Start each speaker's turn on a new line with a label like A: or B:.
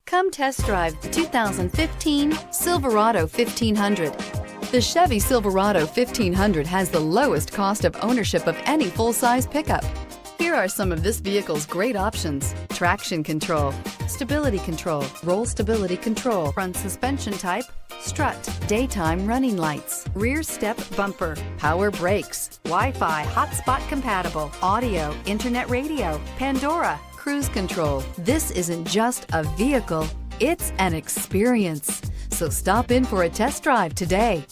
A: Come test drive the 2015 Silverado 1500. The Chevy Silverado 1500 has the lowest cost of ownership of any full-size pickup. Here are some of this vehicle's great options: traction control, stability control, roll stability control, front suspension type, strut, daytime running lights, rear step bumper, power brakes, Wi-Fi hotspot compatible, audio, internet radio, Pandora, cruise control. This isn't just a vehicle, it's an experience. So stop in for a test drive today.